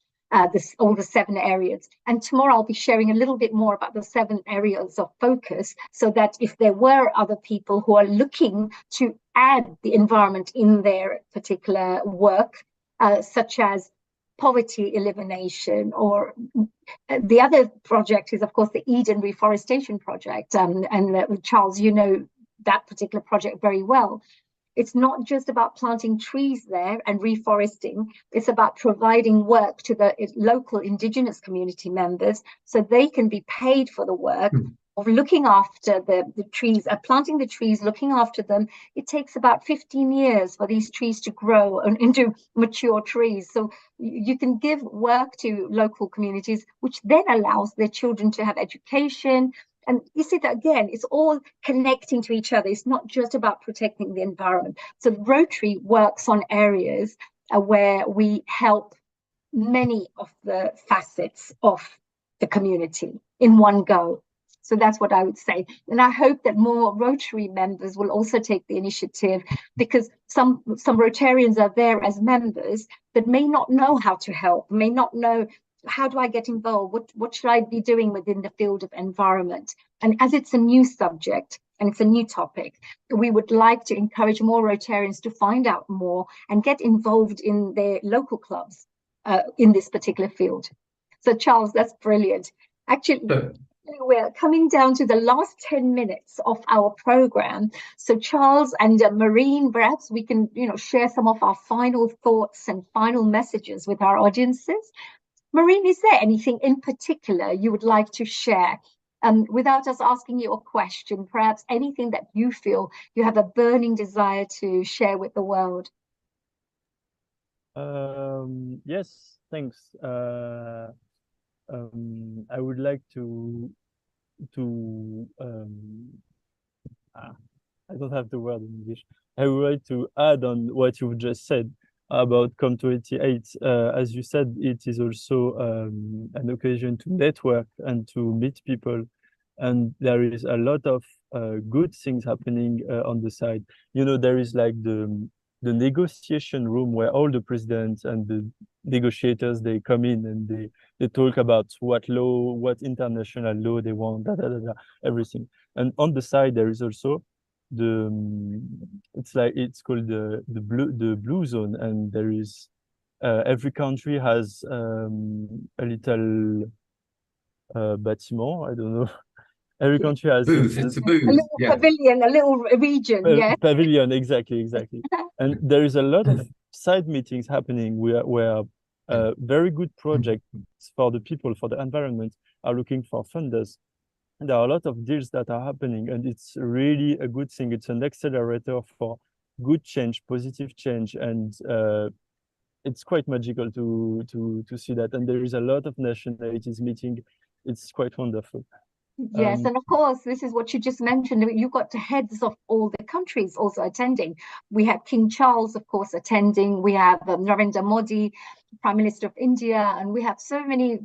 all the 7 areas. And tomorrow I'll be sharing a little bit more about the 7 areas of focus, so that if there were other people who are looking to add the environment in their particular work, such as poverty elimination, or the other project is, of course, the Eden Reforestation Project. And Charles, you know that particular project very well. It's not just about planting trees there and reforesting. It's about providing work to the local indigenous community members, so they can be paid for the work of looking after the trees, planting the trees, looking after them. It takes about 15 years for these trees to grow into mature trees. So you can give work to local communities, which then allows their children to have education. And you see that again, it's all connecting to each other. It's not just about protecting the environment. So Rotary works on areas where we help many of the facets of the community in one go. So that's what I would say. And I hope that more Rotary members will also take the initiative, because some Rotarians are there as members that may not know how to help, may not know, how do I get involved? What should I be doing within the field of environment? And as it's a new subject and it's a new topic, we would like to encourage more Rotarians to find out more and get involved in their local clubs in this particular field. So Charles, that's brilliant. Actually, we're coming down to the last 10 minutes of our program. So Charles and Maureen, perhaps we can share some of our final thoughts and final messages with our audiences. Maureen, is there anything in particular you would like to share, without us asking you a question, perhaps anything that you feel you have a burning desire to share with the world? Yes, thanks. I would like to I don't have the word in English. I would like to add on what you've just said about COP28. As you said, it is also an occasion to network and to meet people. And there is a lot of good things happening on the side. There is like the negotiation room where all the presidents and the negotiators, they come in and they talk about what law, what international law they want, everything. And on the side, there is also it's called the blue zone, and there is every country has a little bâtiment, I don't know. Every country has it's a booth. A little pavilion, a little region, pavilion, exactly. And there is a lot of side meetings happening where very good projects for the people, for the environment, are looking for funders. There are a lot of deals that are happening, and it's really a good thing. It's an accelerator for good change, positive change, and it's quite magical to see that. And there is a lot of nationalities meeting. It's quite wonderful. Yes, and of course, this is what you just mentioned. You've got the heads of all the countries also attending. We have King Charles, of course, attending. We have Narendra Modi, Prime Minister of India, and we have so many,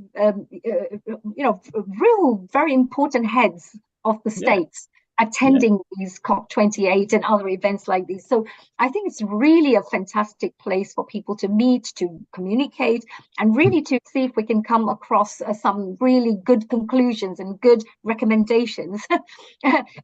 real very important heads of the states attending these COP28 and other events like these. So I think it's really a fantastic place for people to meet, to communicate, and really to see if we can come across some really good conclusions and good recommendations,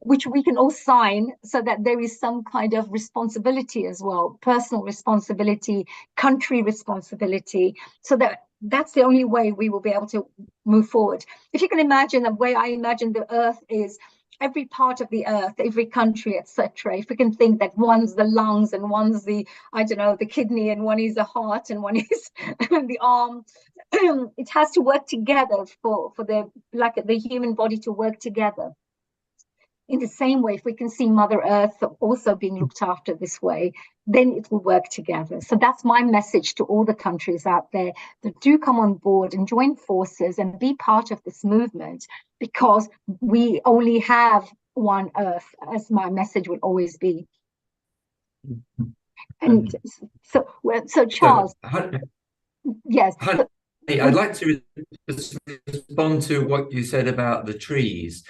which we can all sign, so that there is some kind of responsibility as well, personal responsibility, country responsibility, so that's the only way we will be able to move forward. If you can imagine, the way I imagine the Earth is every part of the earth, every country, etc. If we can think that one's the lungs and one's the, I don't know, the kidney, and one is the heart and one is the arm, it has to work together for the human body to work together. In the same way, if we can see Mother Earth also being looked after this way, then it will work together. So that's my message to all the countries out there that do come on board and join forces and be part of this movement, because we only have one Earth, as my message would always be. And so Charles, yes. I'd like to respond to what you said about the trees.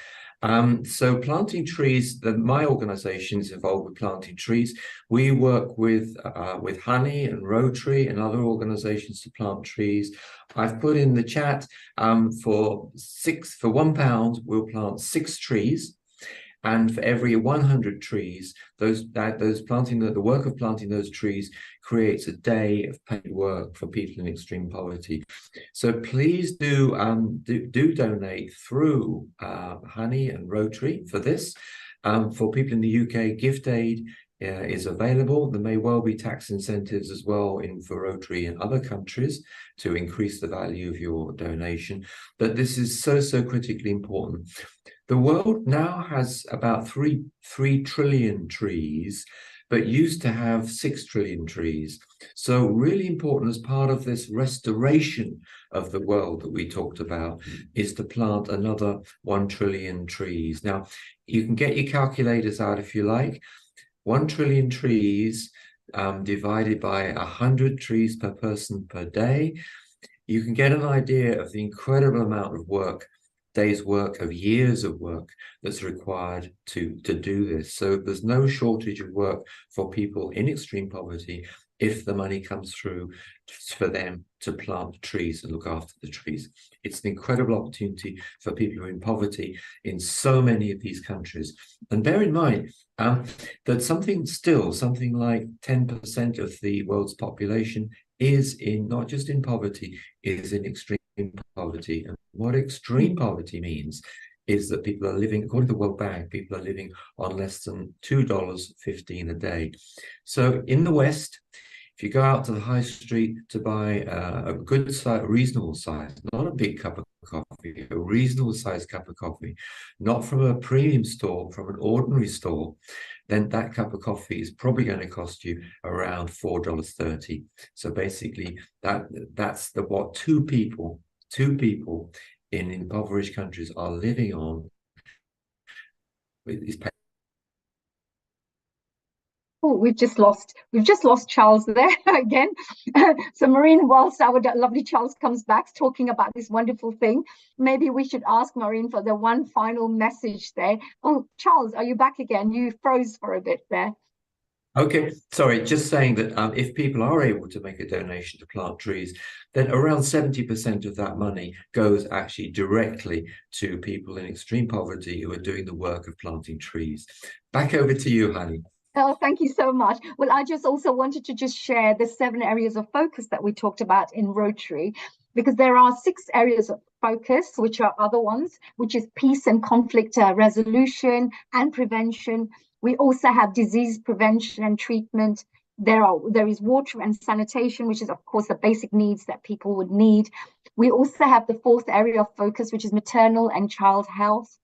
So planting trees, my organization is involved with planting trees. We work with Honey and Rotary and other organizations to plant trees. I've put in the chat for £1, we'll plant 6 trees. And for every 100 trees, the work of planting those trees creates a day of paid work for people in extreme poverty. So please do donate through Honey and Rotary for this. For people in the UK, gift aid is available. There may well be tax incentives as well for Rotary in other countries to increase the value of your donation. But this is so critically important. The world now has about 3 trillion trees, but used to have 6 trillion trees. So really important as part of this restoration of the world that we talked about is to plant another 1 trillion trees. Now, you can get your calculators out if you like. 1 trillion trees divided by 100 trees per person per day. You can get an idea of the incredible amount of work, days work of years of work that's required to do this. So there's no shortage of work for people in extreme poverty if the money comes through for them to plant trees and look after the trees. It's an incredible opportunity for people who are in poverty in so many of these countries. And bear in mind that something like 10% of the world's population is not just in poverty, is in extreme poverty. And what extreme poverty means is that people are living, according to the World Bank, people are living on less than $2.15 a day. So in the West, if you go out to the high street to buy a good size, reasonable size, not a big cup of coffee, a reasonable size cup of coffee, not from a premium store, from an ordinary store, then that cup of coffee is probably going to cost you around $4.30. So basically, that's what two people in impoverished countries are living on. Oh, we've just lost Charles there again. So Maureen, whilst our lovely Charles comes back talking about this wonderful thing, maybe we should ask Maureen for the one final message there. Oh, Charles, are you back again? You froze for a bit there. Okay, sorry, just saying that if people are able to make a donation to plant trees, then around 70% of that money goes actually directly to people in extreme poverty who are doing the work of planting trees. Back over to you, Honey. Oh, thank you so much. Well, I just also wanted to just share the 7 areas of focus that we talked about in Rotary, because there are 6 areas of focus, which are other ones, which is peace and conflict resolution and prevention. We also have disease prevention and treatment. There is water and sanitation, which is, of course, the basic needs that people would need. We also have the 4th area of focus, which is maternal and child health.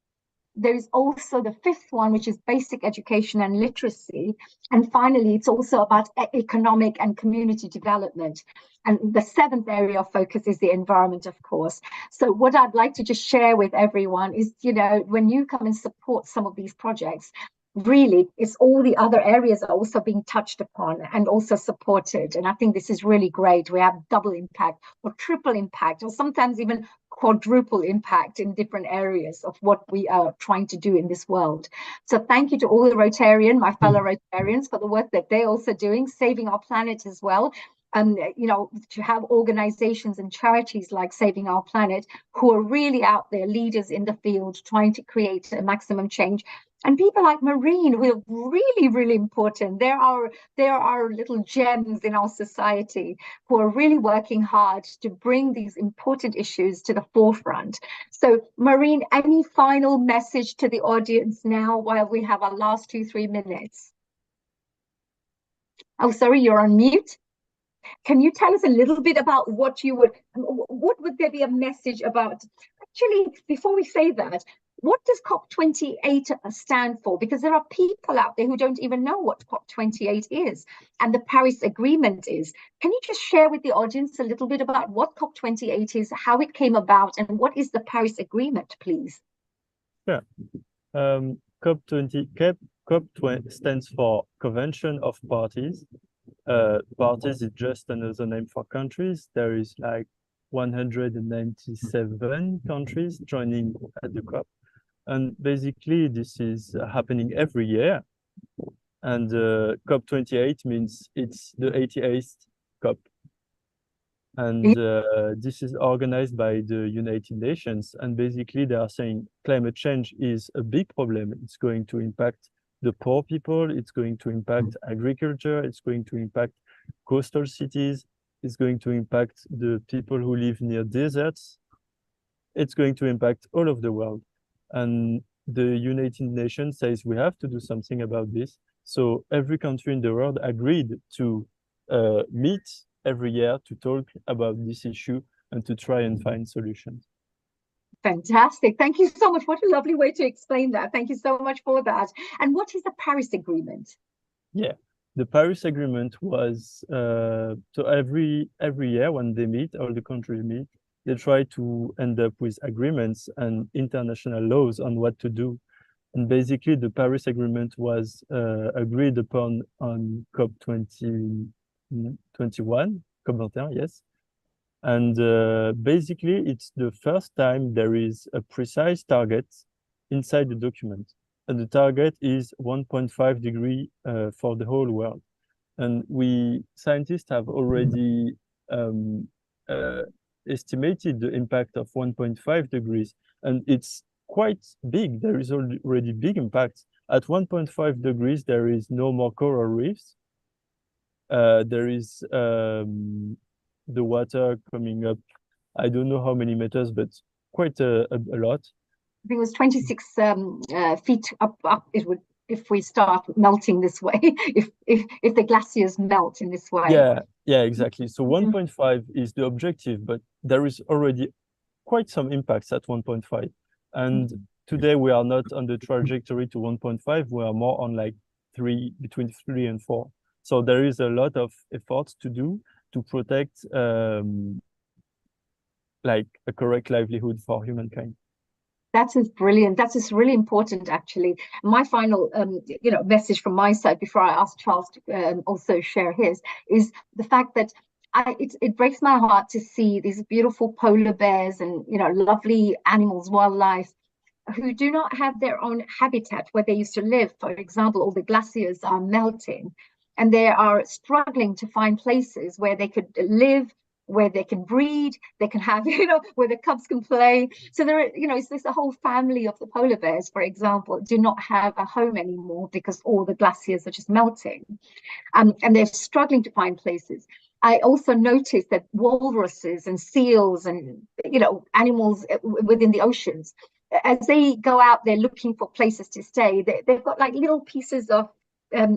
There is also the 5th one, which is basic education and literacy. And finally, it's also about economic and community development. And the 7th area of focus is the environment, of course. So what I'd like to just share with everyone is, when you come and support some of these projects, really, it's all the other areas are also being touched upon and also supported. And I think this is really great. We have double impact or triple impact, or sometimes even quadruple impact in different areas of what we are trying to do in this world. So thank you to all the my fellow Rotarians, for the work that they're also doing, saving our planet as well. to have organizations and charities like Saving Our Planet, who are really out there, leaders in the field, trying to create a maximum change. And people like Marine, who are really, really important. There are little gems in our society who are really working hard to bring these important issues to the forefront. So, Marine, any final message to the audience now while we have our last 2-3 minutes? Oh, sorry, you're on mute. Can you tell us a little bit about what would there be a message about? Actually, before we say that, what does COP28 stand for? Because there are people out there who don't even know what COP28 is and the Paris Agreement is. Can you just share with the audience a little bit about what COP28 is, how it came about, and what is the Paris Agreement, please? Sure. COP20 stands for Convention of Parties. Parties is just another name for countries. There is like 197 countries joining at the COP. And basically, this is happening every year. And COP28 means it's the 88th COP. And this is organized by the United Nations. And basically, they are saying climate change is a big problem. It's going to impact the poor people. It's going to impact agriculture. It's going to impact coastal cities. It's going to impact the people who live near deserts. It's going to impact all of the world. And the United Nations says we have to do something about this. So every country in the world agreed to meet every year to talk about this issue and to try and find solutions. Fantastic. Thank you so much. What a lovely way to explain that. Thank you so much for that. And what is the Paris Agreement? Yeah, the Paris Agreement was so every year when they meet, all the countries meet, they try to end up with agreements and international laws on what to do. And basically, the Paris Agreement was agreed upon on COP21, COP21, yes. And basically, it's the first time there is a precise target inside the document. And the target is 1.5 degree for the whole world. And scientists have already estimated the impact of 1.5 degrees. And it's quite big. There is already big impact. At 1.5 degrees, there is no more coral reefs. There is the water coming up, I don't know how many meters, but quite a lot. I think it was 26 feet up it would, if we start melting this way, if the glaciers melt in this way. Yeah, exactly. So 1.5 is the objective, but there is already quite some impacts at 1.5. And today we are not on the trajectory to 1.5, we are more on like between 3 and 4. So there is a lot of efforts to do to protect like a correct livelihood for humankind. That is brilliant. That is really important, actually. My final, message from my side before I ask Charles to also share his is the fact that it breaks my heart to see these beautiful polar bears and lovely animals, wildlife, who do not have their own habitat where they used to live. For example, all the glaciers are melting, and they are struggling to find places where they could live, where they can breed, they can have, where the cubs can play. So there are, it's this a whole family of the polar bears, for example, do not have a home anymore because all the glaciers are just melting. And they're struggling to find places. I also noticed that walruses and seals and, animals within the oceans, as they go out there looking for places to stay, they've got like little pieces of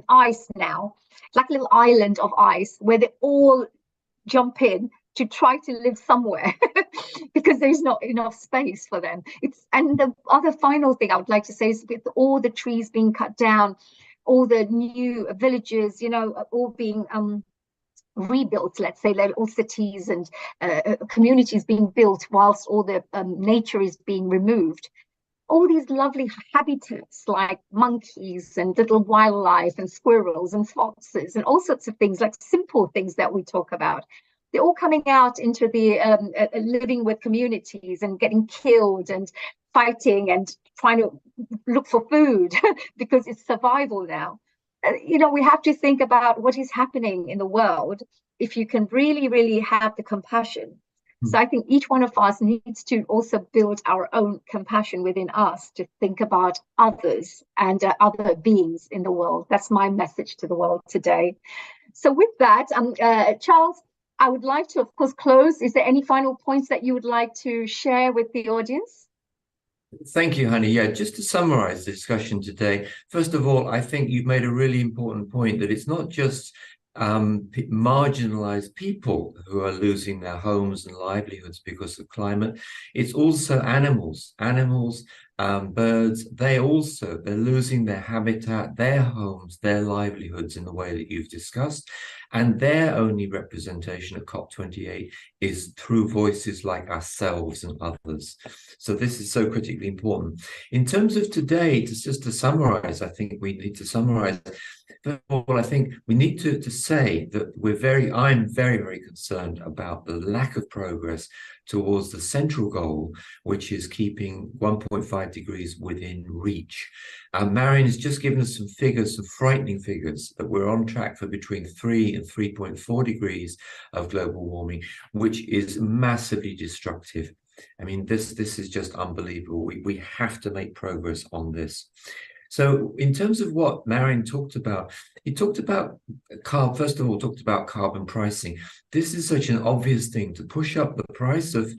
ice now, like a little island of ice where they all jump in to try to live somewhere because there's not enough space for them. And the other final thing I would like to say is with all the trees being cut down, all the new villages, all being rebuilt, let's say, all cities and communities being built whilst all the nature is being removed. All these lovely habitats like monkeys and little wildlife and squirrels and foxes and all sorts of things, like simple things that we talk about, they're all coming out into the living with communities and getting killed and fighting and trying to look for food because it's survival now. We have to think about what is happening in the world if you can really have the compassion. So I think each one of us needs to also build our own compassion within us to think about others and other beings in the world. That's my message to the world today. So with that, Charles, I would like to, of course, close. Is there any final points that you would like to share with the audience? Thank you, Hani. Yeah, just to summarize the discussion today, first of all, I think you've made a really important point that it's not just marginalized people who are losing their homes and livelihoods because of climate. It's also animals, birds. They're losing their habitat, their homes, their livelihoods in the way that you've discussed. And their only representation at COP28 is through voices like ourselves and others. So this is so critically important. In terms of today, just to summarize, I think we need to summarize. First of all, I think we need to say that I'm very concerned about the lack of progress towards the central goal, which is keeping 1.5 degrees within reach. Marion has just given us some figures, some frightening figures, that we're on track for between 3 and 3.4 degrees of global warming, which is massively destructive. I mean, this is just unbelievable. We have to make progress on this. So in terms of what Marion talked about, he talked about first of all, talked about carbon pricing. This is such an obvious thing, to push up the price of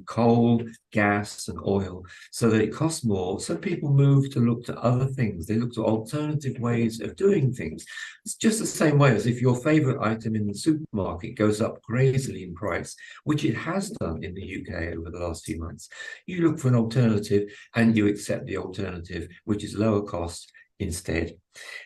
coal, gas and oil so that it costs more. So people move to look to other things. They look to alternative ways of doing things. It's just the same way as if your favorite item in the supermarket goes up crazily in price, which it has done in the UK over the last few months. You look for an alternative and you accept the alternative, which is lower cost instead.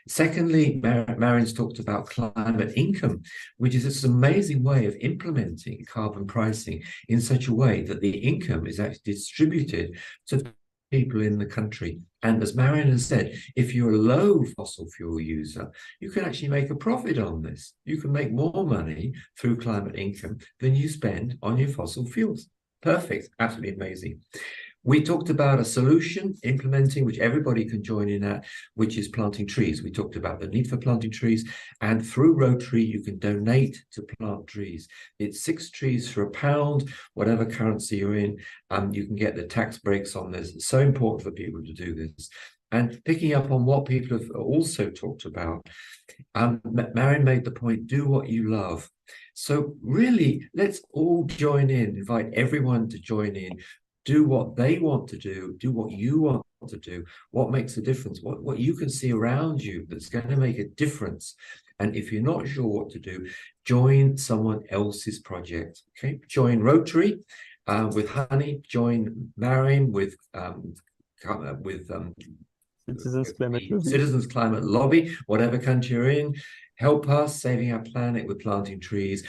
Secondly, Marion's talked about climate income, which is this amazing way of implementing carbon pricing in such a way that the income is actually distributed to people in the country. And as Marion has said, if you're a low fossil fuel user, you can actually make a profit on this. You can make more money through climate income than you spend on your fossil fuels. Perfect, absolutely amazing. We talked about a solution implementing, which everybody can join in at, which is planting trees. We talked about the need for planting trees, and through Rotary, you can donate to plant trees. It's 6 trees for £1, whatever currency you're in. You can get the tax breaks on this. It's so important for people to do this. And picking up on what people have also talked about, Marion made the point, do what you love. So really, let's all join in, invite everyone to join in. Do what they want to do what you want to do, what makes a difference, what you can see around you that's going to make a difference. And if you're not sure what to do, join someone else's project. Okay, join Rotary with Honey, join Marion with Citizens Climate Lobby, whatever country you're in. Help us saving our planet with planting trees.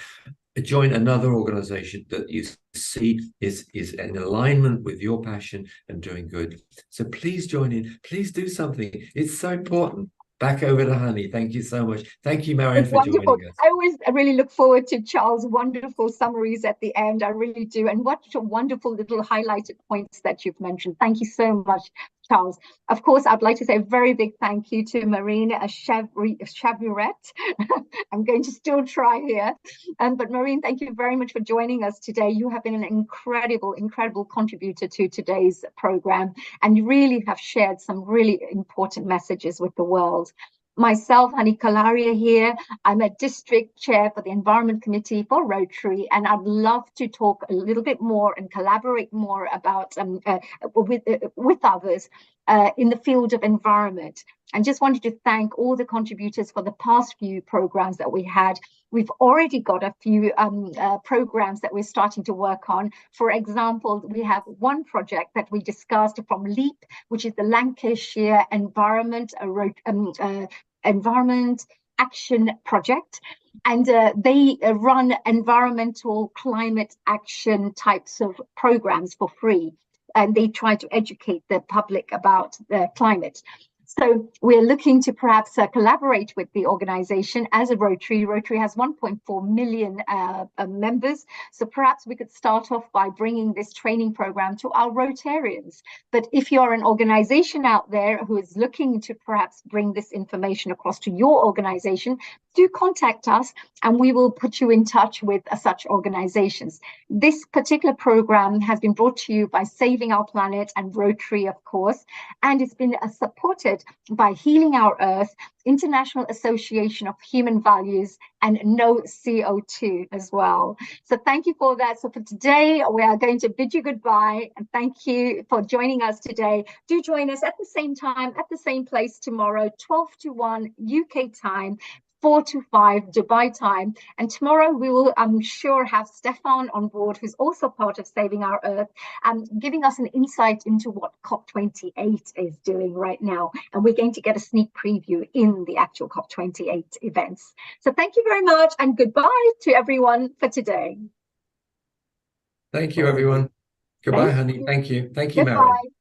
Join another organization that you see is in alignment with your passion and doing good. So please join in. Please do something. It's so important. Back over to Honey. Thank you so much. Thank you, Marion, for joining us. I always really look forward to Charles' wonderful summaries at the end. I really do. And what wonderful little highlighted points that you've mentioned. Thank you so much, Charles. Of course, I'd like to say a very big thank you to Marine Chavuret. I'm going to still try here. But Marine, thank you very much for joining us today. You have been an incredible contributor to today's program, and you really have shared some really important messages with the world. Myself, Hani Kalaria here, I'm a district chair for the Environment Committee for Rotary, and I'd love to talk a little bit more and collaborate more about with others in the field of environment. And just wanted to thank all the contributors for the past few programs that we had. We've already got a few programs that we're starting to work on. For example, we have one project that we discussed from LEAP, which is the Lancashire Environment Action Project. And they run environmental climate action types of programs for free. And they try to educate the public about the climate. So we're looking to perhaps collaborate with the organization as a Rotary. Rotary has 1.4 million members. So perhaps we could start off by bringing this training program to our Rotarians. But if you're an organization out there who is looking to perhaps bring this information across to your organization, do contact us and we will put you in touch with such organizations. This particular program has been brought to you by Saving Our Planet and Rotary, of course, and it's been supported by Healing Our Earth, International Association of Human Values, and No CO2 as well. So thank you for that. So for today, we are going to bid you goodbye and thank you for joining us today. Do join us at the same time, at the same place tomorrow, 12 to 1 UK time, 4 to 5 Dubai time. And tomorrow we will, I'm sure, have Stefan on board, who's also part of Saving Our Earth, giving us an insight into what COP28 is doing right now. And we're going to get a sneak preview in the actual COP28 events. So thank you very much and goodbye to everyone for today. Thank you, everyone. Goodbye, honey. Thank you. Thank you, Mary.